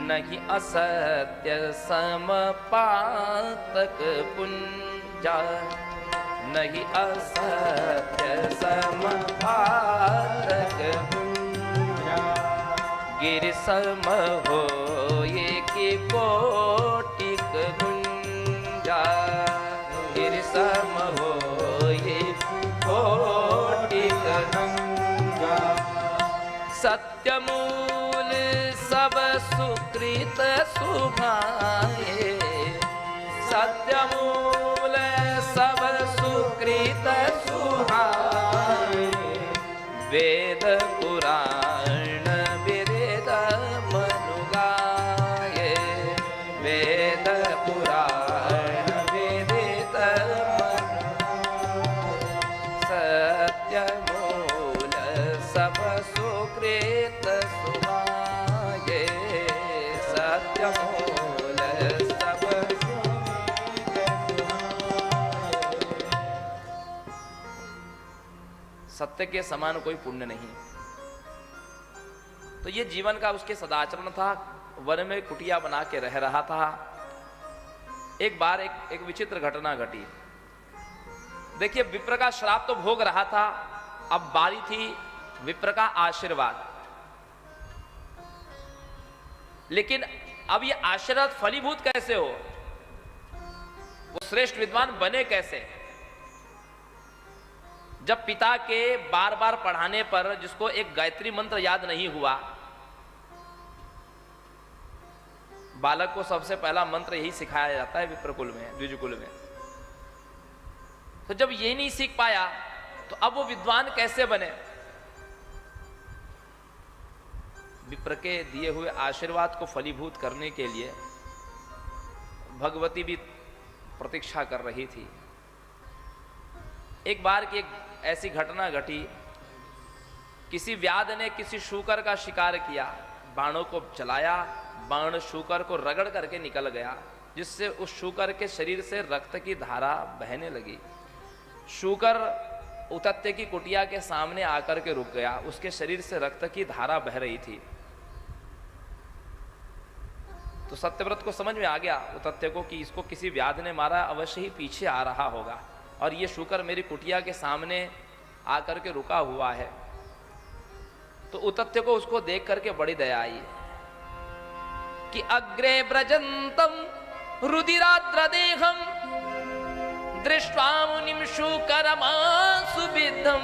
नहीं असत्य समपातक पुंजा, नहीं असत्य समपातक पुंजा, गिर सम हो ये कि कोटिक गुंजा, गिर सम हो ये कोटिक गुंजा। सत्यमूल सब सुकृत सुभाए, सत्यमूल सब सुकृत सुभाए, वेद पुराण वेद मनु गाए, वेद पुराण वेद मनु, सत्यमूल सब सुकृत सुभाए, सत्यमूल सब सुकृत सुभाए। सत्य के समान कोई पुण्य नहीं। तो ये जीवन का उसके सदाचरण था। वन में कुटिया बना के रह रहा था। एक बार एक विचित्र घटना घटी। देखिए, विप्र का श्राप तो भोग रहा था, अब बारी थी विप्र का आशीर्वाद। लेकिन अब ये आशीर्वाद फलीभूत कैसे हो, वो श्रेष्ठ विद्वान बने कैसे? जब पिता के बार बार पढ़ाने पर जिसको एक गायत्री मंत्र याद नहीं हुआ, बालक को सबसे पहला मंत्र यही सिखाया जाता है विप्रकुल में, द्विजकुल में। तो जब ये नहीं सीख पाया तो अब वो विद्वान कैसे बने? विप्र के दिए हुए आशीर्वाद को फलीभूत करने के लिए भगवती भी प्रतीक्षा कर रही थी। एक बार की एक ऐसी घटना घटी, किसी व्याध ने किसी शूकर का शिकार किया, बाणों को चलाया, बाण शूकर को रगड़ करके निकल गया, जिससे उस शूकर के शरीर से रक्त की धारा बहने लगी। शूकर उतत्य की कुटिया के सामने आकर के रुक गया, उसके शरीर से रक्त की धारा बह रही थी। तो सत्यव्रत को समझ में आ गया उतत्य को कि इसको किसी व्याध ने मारा, अवश्य ही पीछे आ रहा होगा, और ये शूकर मेरी कुटिया के सामने आकर के रुका हुआ है। तो उतत्य को उसको देख करके बड़ी दया आई कि अग्रे व्रजंतम रुदिराद्र देहम दृष्ट्वा मुनिम शूकरमासुबिद्धम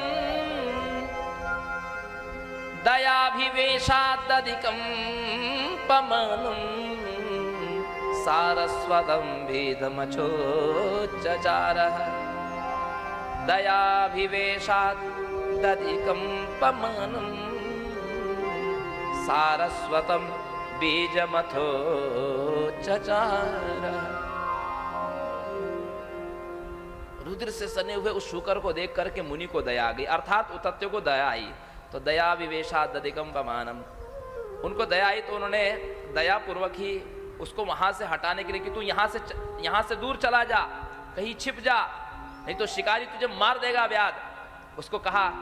दयाभिवेशादधिकं पमानं सारस्वतं भेदमचोच्चचारः दयाभिवेशादधिकं पमानं सारस्वतं बीजमथोच्चचारः। रुद्र से सने हुए उस शूकर को देख करके मुनि को दया आ गई, अर्थात उतत्य को दया आई। तो दया विवेशादधिकं पमानम, उनको दया आई तो उन्होंने दया पूर्वक ही उसको वहां से हटाने के लिए कि तू यहां से दूर चला जा, कहीं छिप जा, नहीं तो शिकारी तुझे मार देगा व्याध। उसको कहा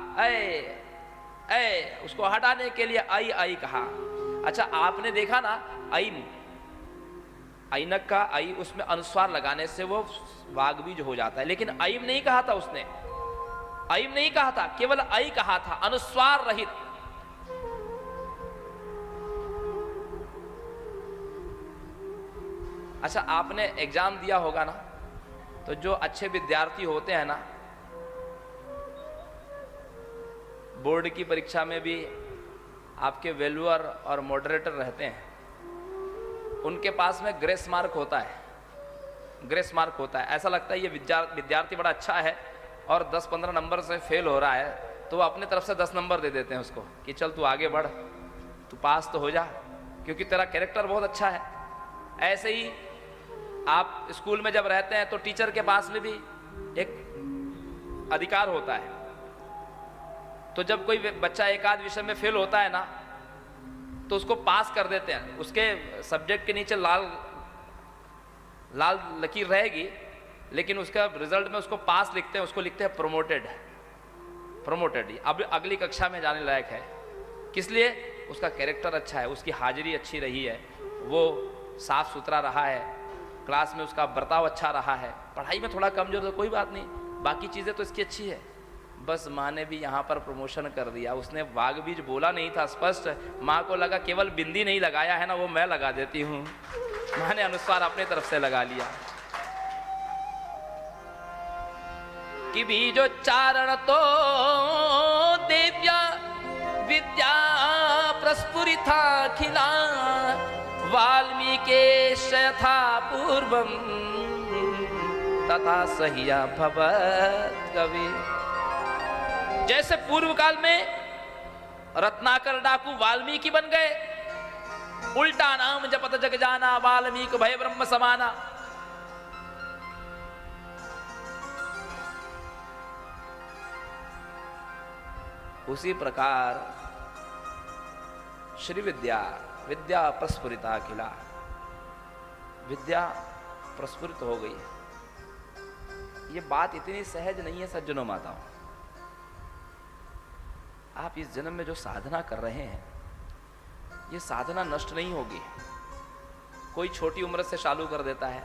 ऐ, उसको हटाने के लिए आई आई कहा। अच्छा, आपने देखा ना ऐन, ऐनक का आई, उसमें अनुस्वार लगाने से वो वाग बीज हो जाता है, लेकिन ऐम नहीं कहा था उसने, ऐम नहीं कहा था, केवल ऐ कहा था, अनुस्वार रहित। अच्छा, आपने एग्जाम दिया होगा ना, तो जो अच्छे विद्यार्थी होते हैं ना, बोर्ड की परीक्षा में भी आपके वेल्यूअर और मॉडरेटर रहते हैं, उनके पास में ग्रेस मार्क होता है, ग्रेस मार्क होता है। ऐसा लगता है ये विद्यार्थी बड़ा अच्छा है और 10-15 नंबर से फेल हो रहा है, तो वो अपने तरफ से 10 नंबर दे देते हैं उसको कि चल तू आगे बढ़, तू पास तो हो जा, क्योंकि तेरा कैरेक्टर बहुत अच्छा है। ऐसे ही आप स्कूल में जब रहते हैं तो टीचर के पास में भी एक अधिकार होता है। तो जब कोई बच्चा एक आध विषय में फेल होता है ना, तो उसको पास कर देते हैं, उसके सब्जेक्ट के नीचे लाल लकीर रहेगी, लेकिन उसका रिजल्ट में उसको पास लिखते हैं, उसको लिखते हैं प्रोमोटेड, प्रोमोटेड, अब अगली कक्षा में जाने लायक है। किस लिए? उसका कैरेक्टर अच्छा है, उसकी हाजिरी अच्छी रही है, वो साफ सुथरा रहा है, क्लास में उसका बर्ताव अच्छा रहा है, पढ़ाई में थोड़ा कमजोर तो कोई बात नहीं, बाकी चीज़ें तो इसकी अच्छी है। बस माँ ने भी यहाँ पर प्रमोशन कर दिया। उसने वाग बीज बोला नहीं था स्पष्ट, माँ को लगा केवल बिंदी नहीं लगाया है ना, वो मैं लगा देती हूँ। माँ ने अनुस्वार अपनी तरफ से लगा लिया कि बीजोच्चारण तो दिव्या विद्या प्रस्फुरिता खिला वाल्मीकि यथा पूर्वम तथा सह्या भवत कवि। जैसे पूर्व काल में रत्नाकर डाकू वाल्मीकि बन गए, उल्टा नाम जपत जग जाना वाल्मीकि भय ब्रह्म समाना। उसी प्रकार श्री विद्या विद्या प्रस्फुरिता खिला, विद्या प्रस्फुरित हो गई। ये बात इतनी सहज नहीं है सज्जनों माताओं। आप इस जन्म में जो साधना कर रहे हैं, ये साधना नष्ट नहीं होगी। कोई छोटी उम्र से चालू कर देता है,